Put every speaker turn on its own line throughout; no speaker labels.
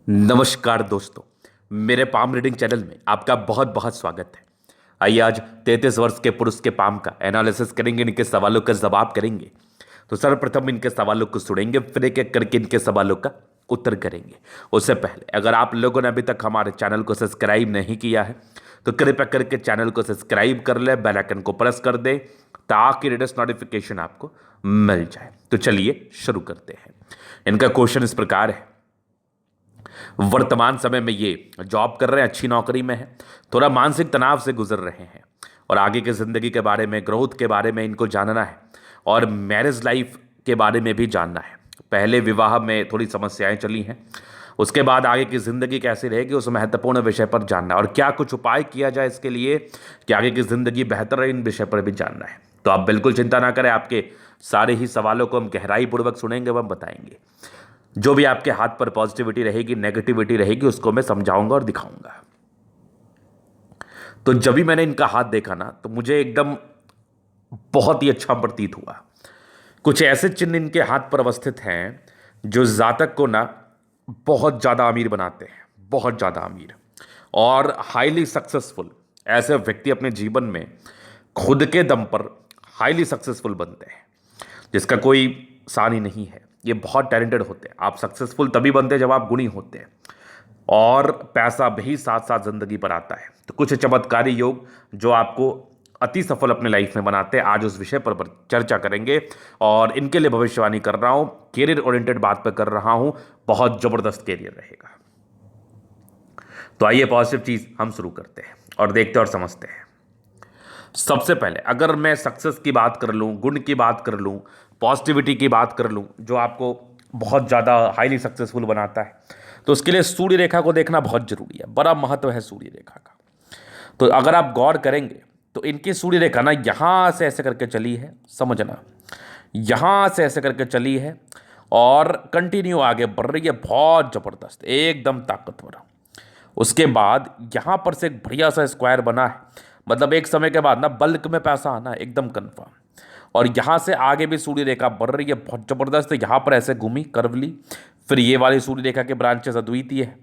नमस्कार दोस्तों, मेरे पाम रीडिंग चैनल में आपका बहुत बहुत स्वागत है। आइए आज 33 वर्ष के पुरुष के पाम का एनालिसिस करेंगे, इनके सवालों का जवाब करेंगे। तो सर्वप्रथम इनके सवालों को सुनेंगे, फिर एक एक करके इनके सवालों का उत्तर करेंगे। उससे पहले अगर आप लोगों ने अभी तक हमारे चैनल को सब्सक्राइब नहीं किया है तो कृपया करके चैनल को सब्सक्राइब कर ले, बेल आइकन को प्रेस कर दे ताकि लेटेस्ट नोटिफिकेशन आपको मिल जाए। तो चलिए शुरू करते हैं। इनका क्वेश्चन इस प्रकार है, वर्तमान समय में ये जॉब कर रहे हैं, अच्छी नौकरी में है, थोड़ा मानसिक तनाव से गुजर रहे हैं और आगे की ज़िंदगी के बारे में, ग्रोथ के बारे में इनको जानना है और मैरिज लाइफ के बारे में भी जानना है। पहले विवाह में थोड़ी समस्याएं चली हैं, उसके बाद आगे की ज़िंदगी कैसी रहेगी उस महत्वपूर्ण विषय पर जानना है और क्या कुछ उपाय किया जाए इसके लिए कि आगे की ज़िंदगी बेहतर रहे, इन विषय पर भी जानना है। तो आप बिल्कुल चिंता ना करें, आपके सारे ही सवालों को हम गहराई पूर्वक सुनेंगे व हम बताएंगे। जो भी आपके हाथ पर पॉजिटिविटी रहेगी, नेगेटिविटी रहेगी, उसको मैं समझाऊंगा और दिखाऊंगा। तो जब भी मैंने इनका हाथ देखा ना तो मुझे एकदम बहुत ही अच्छा प्रतीत हुआ। कुछ ऐसे चिन्ह इनके हाथ पर अवस्थित हैं जो जातक को ना बहुत ज़्यादा अमीर बनाते हैं, बहुत ज़्यादा अमीर और हाईली सक्सेसफुल। ऐसे व्यक्ति अपने जीवन में खुद के दम पर हाईली सक्सेसफुल बनते हैं, जिसका कोई सानी नहीं है। ये बहुत टैलेंटेड होते हैं। आप सक्सेसफुल तभी बनते हैं जब आप गुणी होते हैं और पैसा भी साथ साथ जिंदगी पर आता है। तो कुछ चमत्कारी योग जो आपको अति सफल अपने लाइफ में बनाते हैं, आज उस विषय पर चर्चा करेंगे और इनके लिए भविष्यवाणी कर रहा हूं, कैरियर ओरिएंटेड बात पर कर रहा हूं। बहुत जबरदस्त कैरियर रहेगा। तो आइए पॉजिटिव चीज हम शुरू करते हैं और देखते और समझते हैं। सबसे पहले अगर मैं सक्सेस की बात कर लूँ, गुण की बात कर लूँ, पॉजिटिविटी की बात कर लूँ, जो आपको बहुत ज़्यादा हाईली सक्सेसफुल बनाता है, तो उसके लिए सूर्य रेखा को देखना बहुत जरूरी है। बड़ा महत्व है सूर्य रेखा का। तो अगर आप गौर करेंगे तो इनकी सूर्य रेखा ना यहाँ से ऐसे करके चली है, समझना, यहाँ से ऐसे करके चली है और कंटिन्यू आगे बढ़ रही है, बहुत ज़बरदस्त, एकदम ताकतवर। उसके बाद यहाँ पर से एक बढ़िया सा स्क्वायर बना है, मतलब एक समय के बाद ना बल्क में पैसा आना एकदम कन्फर्म। और यहाँ से आगे भी सूर्य रेखा बढ़ रही है, बहुत ज़बरदस्त। यहाँ पर ऐसे घूमी, कर्व ली, फिर ये वाली सूर्य रेखा के ब्रांचेस अद्वितीय है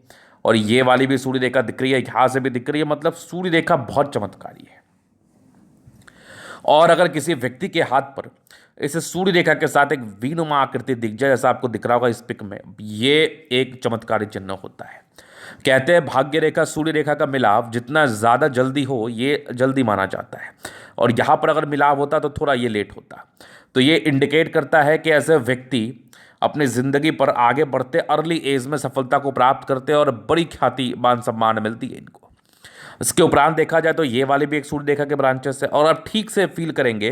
और ये वाली भी सूर्य रेखा दिख रही है, यहाँ से भी दिख रही है, मतलब सूर्य रेखा बहुत चमत्कारी है। और अगर किसी व्यक्ति के हाथ पर इस सूर्य रेखा के साथ एक वीनुमा आकृति दिख जाए, जैसा आपको दिख रहा होगा इस पिक में, ये एक चमत्कारी चिन्ह होता है। कहते हैं भाग्य रेखा सूर्य रेखा का मिलाव जितना ज़्यादा जल्दी हो, ये जल्दी माना जाता है और यहाँ पर अगर मिलाव होता तो थोड़ा ये लेट होता। तो ये इंडिकेट करता है कि ऐसे व्यक्ति अपनी ज़िंदगी पर आगे बढ़ते, अर्ली एज में सफलता को प्राप्त करते और बड़ी ख्याति, मान सम्मान मिलती है इनको। इसके उपरांत देखा जाए तो ये वाली भी एक सूर्य रेखा के ब्रांचेस है और आप ठीक से फील करेंगे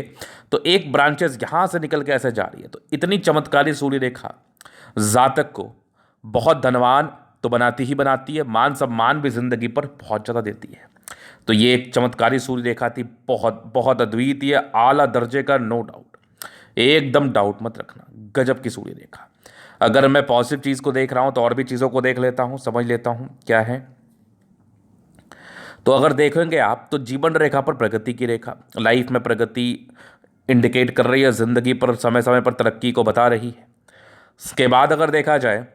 तो एक ब्रांचेस यहाँ से निकल के ऐसे जा रही है। तो इतनी चमत्कारी सूर्य रेखा जातक को बहुत धनवान तो बनाती ही बनाती है, मान सम्मान भी जिंदगी पर बहुत ज़्यादा देती है। तो ये एक चमत्कारी सूर्य रेखा थी, बहुत बहुत अद्वितीय, आला दर्जे का, नो डाउट, एकदम डाउट मत रखना, गजब की सूर्य रेखा। अगर मैं पॉजिटिव चीज़ को देख रहा हूँ तो और भी चीज़ों को देख लेता हूँ, समझ लेता हूँ क्या है। तो अगर देखेंगे आप तो जीवन रेखा पर प्रगति की रेखा, लाइफ में प्रगति इंडिकेट कर रही है, ज़िंदगी पर समय समय पर तरक्की को बता रही है। इसके बाद अगर देखा जाए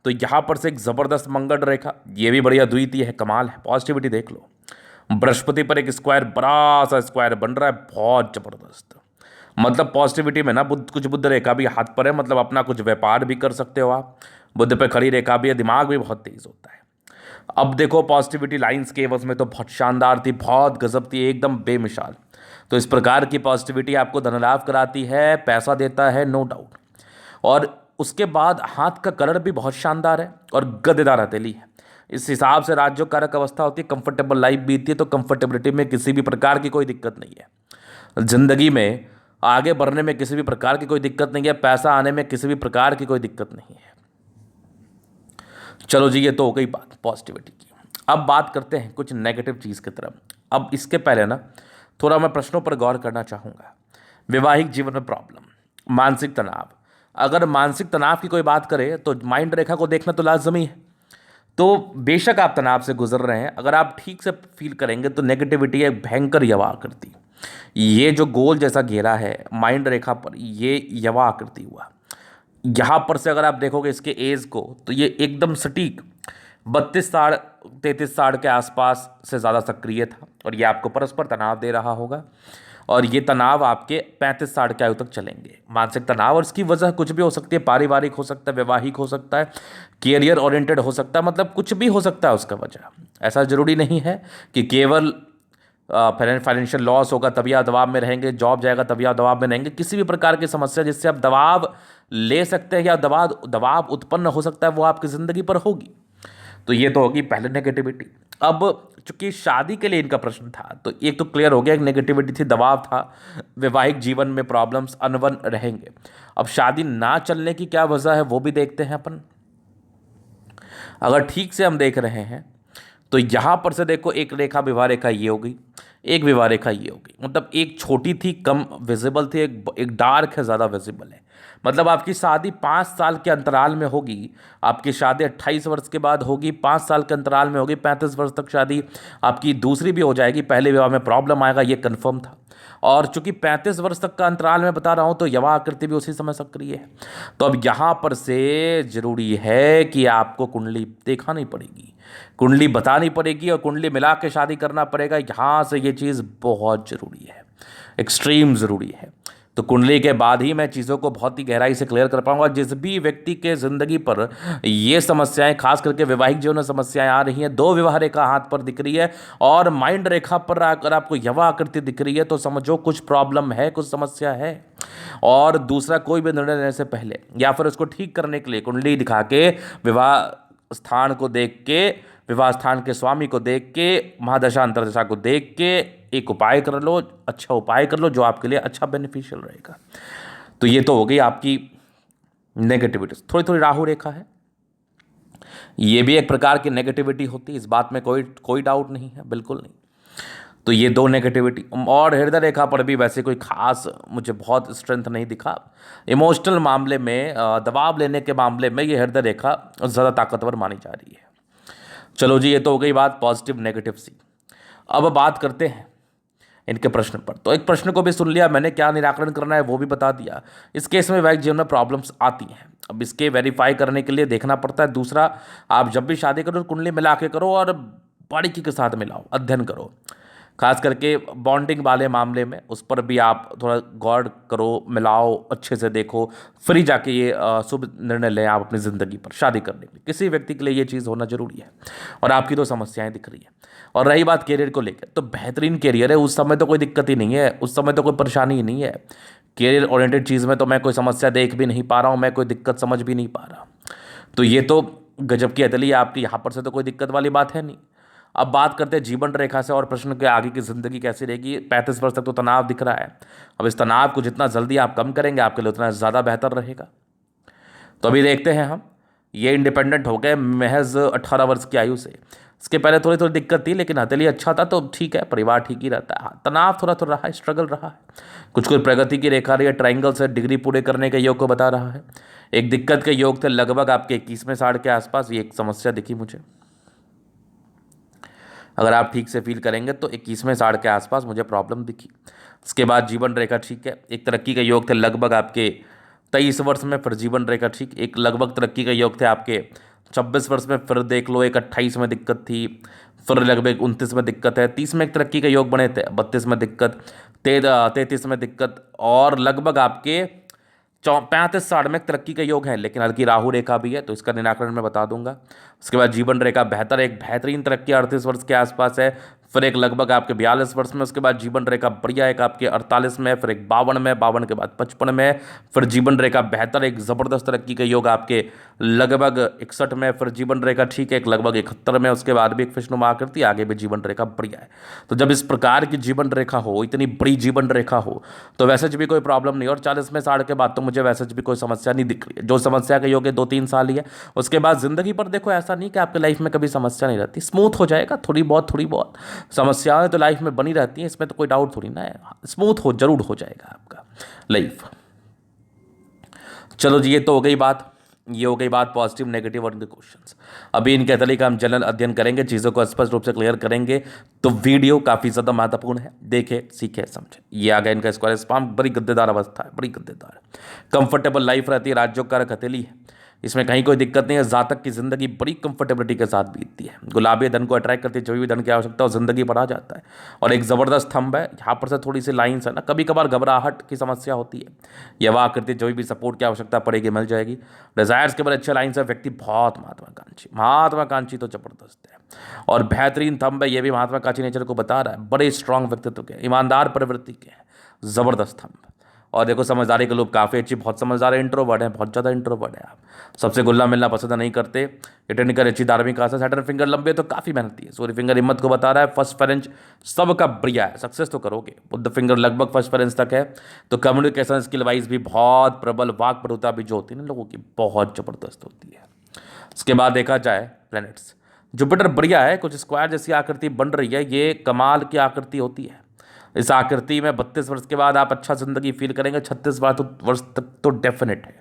तो यहाँ पर से एक ज़बरदस्त मंगल रेखा, ये भी बढ़िया द्वितीय है, कमाल है। पॉजिटिविटी देख लो, बृहस्पति पर एक स्क्वायर, बड़ा सा स्क्वायर बन रहा है, बहुत ज़बरदस्त। मतलब पॉजिटिविटी में ना बुद्ध रेखा भी हाथ पर है, मतलब अपना कुछ व्यापार भी कर सकते हो आप। बुद्ध पे खड़ी रेखा भी है, दिमाग भी बहुत तेज होता है। अब देखो पॉजिटिविटी लाइंस के एवज में तो बहुत शानदार थी, बहुत गजब थी, एकदम बेमिसाल। तो इस प्रकार की पॉजिटिविटी आपको धन लाभ कराती है, पैसा देता है, नो डाउट। और उसके बाद हाथ का कलर भी बहुत शानदार है और गद्देदार हथेली है। इस हिसाब से राज्य कारक अवस्था होती है, कंफर्टेबल लाइफ बीतती है, तो कंफर्टेबिलिटी में किसी भी प्रकार की कोई दिक्कत नहीं है। जिंदगी में आगे बढ़ने में किसी भी प्रकार की कोई दिक्कत नहीं है, पैसा आने में किसी भी प्रकार की कोई दिक्कत नहीं है। चलो जी, ये तो हो गई बात पॉजिटिविटी की। अब बात करते हैं कुछ नेगेटिव चीज़ की तरफ। अब इसके पहले ना थोड़ा मैं प्रश्नों पर गौर करना चाहूँगा। वैवाहिक जीवन में प्रॉब्लम, मानसिक तनाव। अगर मानसिक तनाव की कोई बात करे तो माइंड रेखा को देखना तो लाजमी है। तो बेशक आप तनाव से गुजर रहे हैं, अगर आप ठीक से फील करेंगे तो नेगेटिविटी एक भयंकर यवा आकृति, ये जो गोल जैसा घेरा है माइंड रेखा पर, ये यवा आकृति हुआ। यहाँ पर से अगर आप देखोगे इसके एज को तो ये एकदम सटीक 32 साढ़ 33 साढ़ के आसपास से ज़्यादा सक्रिय था और ये आपको परस्पर तनाव दे रहा होगा और ये तनाव आपके 35 साढ़ के आयु तक चलेंगे। मानसिक तनाव, और इसकी वजह कुछ भी हो सकती है, पारिवारिक हो सकता है, वैवाहिक हो सकता है, कैरियर ओरिएंटेड हो सकता है, मतलब कुछ भी हो सकता है उसका वजह। ऐसा ज़रूरी नहीं है कि केवल फाइनेंशियल लॉस होगा तभी आप दबाव में रहेंगे, जॉब जाएगा तभी आप दबाव में रहेंगे। किसी भी प्रकार की समस्या जिससे आप दबाव ले सकते हैं या दबाव दबाव उत्पन्न हो सकता है वो आपकी ज़िंदगी पर होगी। तो ये तो होगी पहले नेगेटिविटी। अब चूंकि शादी के लिए इनका प्रश्न था तो एक तो क्लियर हो गया, एक नेगेटिविटी थी, दबाव था, वैवाहिक जीवन में प्रॉब्लम्स अनबन रहेंगे। अब शादी ना चलने की क्या वजह है वो भी देखते हैं अपन। अगर ठीक से हम देख रहे हैं तो यहाँ पर से देखो, एक रेखा विवाह रेखा ये हो गई, एक विवाह रेखा ये हो गई, मतलब एक छोटी थी कम विजिबल थी, एक डार्क है ज़्यादा विजिबल है। मतलब आपकी शादी 5 साल के अंतराल में होगी, आपकी शादी 28 वर्ष के बाद होगी, 5 साल के अंतराल में होगी, 35 वर्ष तक शादी आपकी दूसरी भी हो जाएगी। पहले विवाह में प्रॉब्लम आएगा ये कन्फर्म था, और चूंकि 35 वर्ष तक का अंतराल में बता रहा हूँ तो युवा आकृति भी उसी समय सक्रिय है। तो अब यहाँ पर से जरूरी है कि आपको कुंडली दिखानी पड़ेगी, कुंडली बतानी पड़ेगी और कुंडली मिला के शादी करना पड़ेगा। यहाँ से ये चीज़ बहुत ज़रूरी है, एक्सट्रीम ज़रूरी है। तो कुंडली के बाद ही मैं चीज़ों को बहुत ही गहराई से क्लियर कर पाऊंगा। जिस भी व्यक्ति के ज़िंदगी पर ये समस्याएं, खास करके वैवाहिक जीवन में समस्याएं आ रही हैं, 2 विवाह रेखा हाथ पर दिख रही है और माइंड रेखा पर अगर आपको युवा आकृति दिख रही है तो समझो कुछ प्रॉब्लम है, कुछ समस्या है। और दूसरा, कोई भी निर्णय लेने से पहले या फिर उसको ठीक करने के लिए कुंडली दिखा के, विवाह स्थान को देख के, विवाह स्थान के स्वामी को देख के, महादशा अंतरदशा को देख के एक उपाय कर लो, अच्छा उपाय कर लो जो आपके लिए अच्छा बेनिफिशियल रहेगा। तो ये तो हो गई आपकी नेगेटिविटी। थोड़ी थोड़ी राहु रेखा है, ये भी एक प्रकार की नेगेटिविटी होती है, इस बात में कोई कोई डाउट नहीं है, बिल्कुल नहीं। तो ये 2 नेगेटिविटी। और हृदय रेखा पर भी वैसे कोई खास मुझे बहुत स्ट्रेंथ नहीं दिखा। इमोशनल मामले में, दबाव लेने के मामले में ये हृदय रेखा ज़्यादा ताकतवर मानी जा रही है। चलो जी, ये तो हो गई बात पॉजिटिव नेगेटिव सी। अब बात करते हैं इनके प्रश्न पर। तो एक प्रश्न को भी सुन लिया मैंने, क्या निराकरण करना है वो भी बता दिया। इस केस में वैवाहिक जीवन में प्रॉब्लम्स आती हैं, अब इसके वेरीफाई करने के लिए देखना पड़ता है। दूसरा, आप जब भी शादी करो कुंडली मिला के करो और बारीकी के साथ मिलाओ, अध्ययन करो। खास करके बॉन्डिंग वाले मामले में उस पर भी आप थोड़ा गौर करो, मिलाओ, अच्छे से देखो, फिर ही जाके ये शुभ निर्णय लें आप अपनी ज़िंदगी पर शादी करने के लिए। किसी व्यक्ति के लिए ये चीज़ होना जरूरी है। और आपकी तो समस्याएं दिख रही है। और रही बात कैरियर को लेकर, तो बेहतरीन कैरियर है, उस समय तो कोई दिक्कत ही नहीं है, उस समय तो कोई परेशानी ही नहीं है। कैरियर ओरिएंटेड चीज़ में तो मैं कोई समस्या देख भी नहीं पा रहा हूँ, मैं कोई दिक्कत समझ भी नहीं पा रहा। तो ये तो गजब की अदली है आपकी, यहाँ पर से तो कोई दिक्कत वाली बात है नहीं। अब बात करते हैं जीवन रेखा से और प्रश्न के आगे की ज़िंदगी कैसी रहेगी। 35 वर्ष तक तो तनाव दिख रहा है, अब इस तनाव को जितना जल्दी आप कम करेंगे आपके लिए उतना ज़्यादा बेहतर रहेगा। तो अभी देखते हैं हम, ये इंडिपेंडेंट हो गए महज 18 वर्ष की आयु से। इसके पहले थोड़ी थोड़ी दिक्कत थी लेकिन हथेली अच्छा था तो ठीक है, परिवार ठीक ही रहता है। हाँ, तनाव थोड़ा थोड़ा रहा है, स्ट्रगल रहा है, कुछ कुछ प्रगति की रेखा रही है, ट्रायंगल से डिग्री पूरे करने के योग को बता रहा है। एक दिक्कत के योग थे लगभग आपके 21वें साढ़ के आसपास, ये एक समस्या दिखी मुझे। अगर आप ठीक से फील करेंगे तो 21वें साढ़ के आसपास मुझे प्रॉब्लम दिखी। इसके बाद जीवन रेखा ठीक है, एक तरक्की के योग थे लगभग आपके 23 वर्ष में, फिर जीवन रेखा ठीक, एक लगभग तरक्की के योग थे आपके 26 वर्ष में, फिर देख लो एक 28 में दिक्कत थी, फिर लगभग 29 में दिक्कत है, 30 में एक तरक्की के योग बने थे, 32 में दिक्कत, 33 में दिक्कत, और लगभग आपके 35 साढ़ में तरक्की का योग है लेकिन हल्की राहु रेखा भी है, तो इसका निराकरण मैं बता दूंगा। उसके बाद जीवन रेखा बेहतर, एक बेहतरीन तरक्की 38 वर्ष के आसपास है, फिर एक लगभग आपके 42 वर्ष में, उसके बाद जीवन रेखा बढ़िया एक आपके 48 में, फिर एक 52 में, 52 के बाद 55 में, फिर जीवन रेखा बेहतर, एक ज़बरदस्त तरक्की का योग आपके लगभग 61 में, फिर जीवन रेखा ठीक है एक लगभग 71 में, उसके बाद भी एक विष्णुमा आकृति, आगे भी जीवन रेखा बढ़िया है। तो जब इस प्रकार की जीवन रेखा हो, इतनी बड़ी जीवन रेखा हो, तो वैसे भी कोई प्रॉब्लम नहीं। और 40वें साढ़ के बाद तो मुझे वैसे भी कोई समस्या नहीं दिख रही है। जो समस्या का योग है 2-3 साल ही है, उसके बाद जिंदगी पर देखो ऐसा नहीं कि आपके लाइफ में कभी समस्या नहीं रहती, स्मूथ हो जाएगा। थोड़ी बहुत समस्याएं तो लाइफ में बनी रहती हैं, इसमें तो कोई डाउट थोड़ी ना है, स्मूथ हो जरूर हो जाएगा आपका लाइफ। चलो जी, ये तो हो गई बात, ये हो गई बात पॉजिटिव नेगेटिव और इनके क्वेश्चंस। अभी इनके तरीके का हम जनरल अध्ययन करेंगे, चीज़ों को स्पष्ट रूप से क्लियर करेंगे। तो वीडियो काफ़ी ज़्यादा महत्वपूर्ण है, देखे सीखे समझे। ये आ गया इनका स्क्वायर स्पाम, बड़ी गद्देदार अवस्था है, बड़ी गद्देदार, कंफर्टेबल लाइफ रहती है, राज्यों का हथेली है, इसमें कहीं कोई दिक्कत नहीं है। जातक की जिंदगी बड़ी कंफर्टेबिलिटी के साथ बीतती है। गुलाबी धन को अट्रैक्ट करती है, जो भी धन की आवश्यकता हो जिंदगी पर आ जाता है। और एक ज़बरदस्त थंब है यहाँ पर से थोड़ी सी लाइन्स है ना, कभी कभार घबराहट की समस्या होती है। यह वाह करती है, जो भी सपोर्ट की आवश्यकता पड़ेगी मिल जाएगी। डिजायर्स के बड़े अच्छे लाइन्स है। व्यक्ति बहुत महत्वाकांक्षी, महत्वाकांक्षी तो जबरदस्त है। और बेहतरीन थंब है, ये भी महत्वाकांक्षी नेचर को बता रहा है। बड़े स्ट्रांग व्यक्तित्व के, ईमानदार प्रवृत्ति के हैं, ज़बरदस्त थंब। और देखो समझदारी के लोग काफ़ी अच्छी, बहुत समझदार है, इंट्रोवर्ट है, बहुत ज़्यादा इंट्रोवर्ट है। आप सबसे घुलना मिलना पसंद नहीं करते। अटेंड कर अच्छी धार्मिक आशा। सैटर्न फिंगर लंबे तो काफ़ी मेहनती है। सूर्य फिंगर हिम्मत को बता रहा है। फर्स्ट फेरेंज सबका बढ़िया है, सक्सेस तो करोगे। बुद्ध फिंगर लगभग फर्स्ट फेरेंज तक है। तो कम्युनिकेशन स्किल वाइज भी बहुत प्रबल, वाक पटुता भी जो होती है ना लोगों की, बहुत ज़बरदस्त होती है। उसके बाद देखा जाए प्लैनेट्स, जुपिटर बढ़िया है, कुछ स्क्वायर जैसी आकृति बन रही है, ये कमाल की आकृति होती है। इस आकृति में 32 वर्ष के बाद आप अच्छा जिंदगी फील करेंगे, 36 वर्ष तक तो डेफिनेट है।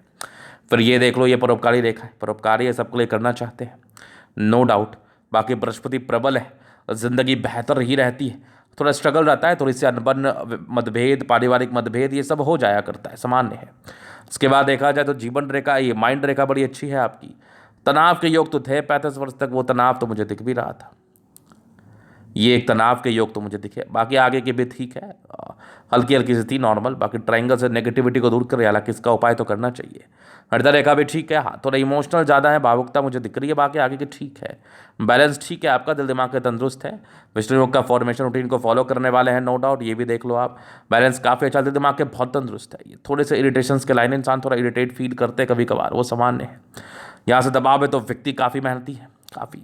फिर ये देख लो, ये परोपकारी रेखा है, परोपकारी है, सबके लिए करना चाहते हैं, नो डाउट। बाकी बृहस्पति प्रबल है, जिंदगी बेहतर ही रहती है। थोड़ा स्ट्रगल रहता है, थोड़ी सी अनबन, मतभेद, पारिवारिक मतभेद, ये सब हो जाया करता है, सामान्य है। उसके बाद देखा जाए तो जीवन रेखा, ये माइंड रेखा बड़ी अच्छी है आपकी। तनाव के योग तो थे 35 वर्ष तक, वो तनाव तो मुझे दिख भी रहा था। ये एक तनाव के योग तो मुझे दिखे। बाकी आगे की भी ठीक है, हल्की हल्की सी थी नॉर्मल। बाकी ट्रायंगल से नेगेटिविटी को दूर कर, हालांकि इसका उपाय तो करना चाहिए। हृदय रेखा भी ठीक है, हाँ थोड़ा इमोशनल ज़्यादा है, भावुकता मुझे दिख रही है। बाकी आगे की ठीक है, बैलेंस ठीक है आपका, दिल दिमाग के तंदुरुस्त है। विष्णु योग का फॉर्मेशन रूटीन को फॉलो करने वाले हैं, नो डाउट, ये भी देख लो आप। बैलेंस काफ़ी अच्छा, दिल दिमाग के बहुत तंदुरुस्त है। ये थोड़े से इरिटेशंस के लाइन, इंसान थोड़ा इरिटेट फील करते हैं कभी कभार, वो सामान्य है। यहाँ से दबाव है तो व्यक्ति काफ़ी मेहनती है, काफ़ी।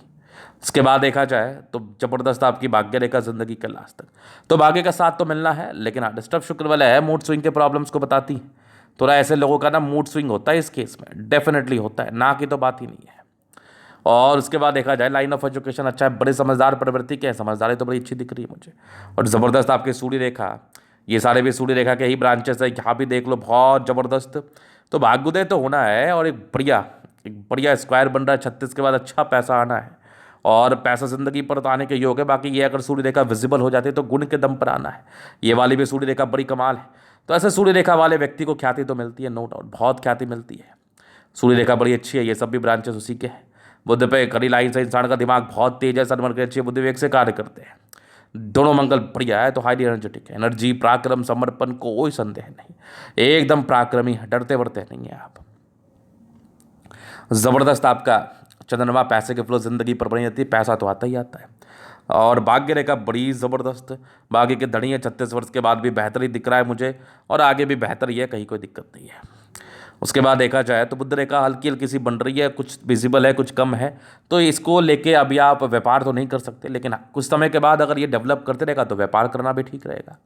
इसके बाद देखा जाए तो जबरदस्त आपकी भाग्य रेखा जिंदगी के लास्ट तक। तो भाग्य का साथ तो मिलना है, लेकिन हाँ डिस्टर्ब शुक्र वाला है, मूड स्विंग के प्रॉब्लम्स को बताती है। थोड़ा ऐसे लोगों का ना मूड स्विंग होता है इस केस में, डेफिनेटली होता है, ना की तो बात ही नहीं है। और उसके बाद देखा जाए लाइन ऑफ एजुकेशन अच्छा है, बड़े समझदार प्रवृत्ति के हैं, समझदारी तो बड़ी अच्छी दिख रही है मुझे। और ज़बरदस्त आपकी सूर्य रेखा, ये सारे भी सूर्य रेखा के ही ब्रांचेस है, यहाँ भी देख लो बहुत ज़बरदस्त। तो भाग्योदय तो होना है, और एक बढ़िया स्क्वायर बन रहा है। 36 के बाद अच्छा पैसा आना है, और पैसा जिंदगी पर तो आने के योग है। बाकी ये अगर सूर्य रेखा विजिबल हो जाती है तो गुण के दम पर आना है। ये वाली भी सूर्य रेखा बड़ी कमाल है। तो ऐसे सूर्य रेखा वाले व्यक्ति को ख्याति तो मिलती है, नो डाउट, बहुत ख्याति मिलती है। सूर्य रेखा बड़ी अच्छी है, ये सब भी ब्रांचेस उसी के हैं। बुद्ध पे कड़ी लाइन से, इंसान का दिमाग बहुत तेज है, सनमन के अच्छी बुद्धि विवेक से कार्य करते हैं। दोनों मंगल बढ़िया है, तो हाईली एनर्जेटिक है। एनर्जी, पराक्रम, समर्पण, कोई संदेह नहीं, एकदम पराक्रमी है, डरते वरते नहीं है आप। ज़बरदस्त आपका चंद्रमा, पैसे के फ्लो जिंदगी पर बनी रहती है, पैसा तो आता ही आता है। और भाग्य रेखा बड़ी ज़बरदस्त, भाग्य के धनी है, 36 वर्ष के बाद भी बेहतर ही दिख रहा है मुझे, और आगे भी बेहतर ही है, कहीं कोई दिक्कत नहीं है। उसके बाद देखा जाए तो बुद्ध रेखा हल्की हल्की सी बन रही है, कुछ विजिबल है, कुछ कम है। तो इसको लेके अभी आप व्यापार तो नहीं कर सकते, लेकिन हाँ, कुछ समय के बाद अगर ये डेवलप करते रहेगा तो व्यापार करना भी ठीक रहेगा।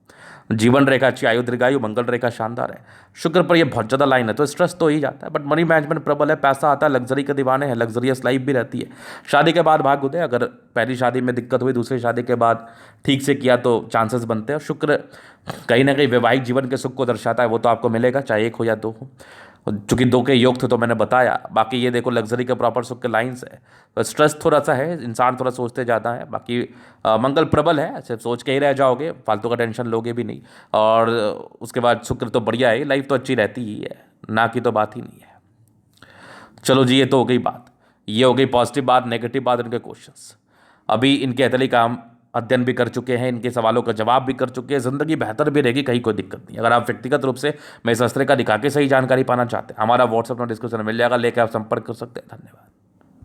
जीवन रेखा अच्छी, आयु दीर्घायु, मंगल रेखा शानदार है। शुक्र पर ये बहुत ज़्यादा लाइन है, तो स्ट्रेस तो ही जाता है, बट मनी मैनेजमेंट प्रबल है, पैसा आता है, लग्जरी के दीवाने हैं, लग्जरियस लाइफ भी रहती है। शादी के बाद भाग उदय, अगर पहली शादी में दिक्कत हुई, दूसरी शादी के बाद ठीक से किया तो चांसेस बनते हैं। शुक्र कहीं ना कहीं वैवाहिक जीवन के सुख को दर्शाता है, वो तो आपको मिलेगा, चाहे एक हो या दो हो। चूंकि दो के योग थे तो मैंने बताया। बाकी ये देखो लग्जरी के प्रॉपर सुख के लाइन्स है, तो स्ट्रेस थोड़ा सा है, इंसान थोड़ा सोचते ज़्यादा है। बाकी मंगल प्रबल है, सिर्फ सोच के ही रह जाओगे, फालतू का टेंशन लोगे भी नहीं। और उसके बाद शुक्र तो बढ़िया है, लाइफ तो अच्छी रहती ही है, ना की तो बात ही नहीं है। चलो जी, ये तो हो गई बात, ये हो गई पॉजिटिव बात। नेगेटिव बात, इनके क्वेश्चंस अभी इनके एथली का हम अध्ययन भी कर चुके हैं, इनके सवालों का जवाब भी कर चुके हैं। ज़िंदगी बेहतर भी रहेगी, कहीं कोई दिक्कत नहीं। अगर आप व्यक्तिगत रूप से मैं शास्त्र का दिखा के सही जानकारी पाना चाहते हैं, हमारा व्हाट्सअप में डिस्क्रिप्शन में मिल जाएगा, लेकर आप संपर्क कर सकते हैं। धन्यवाद।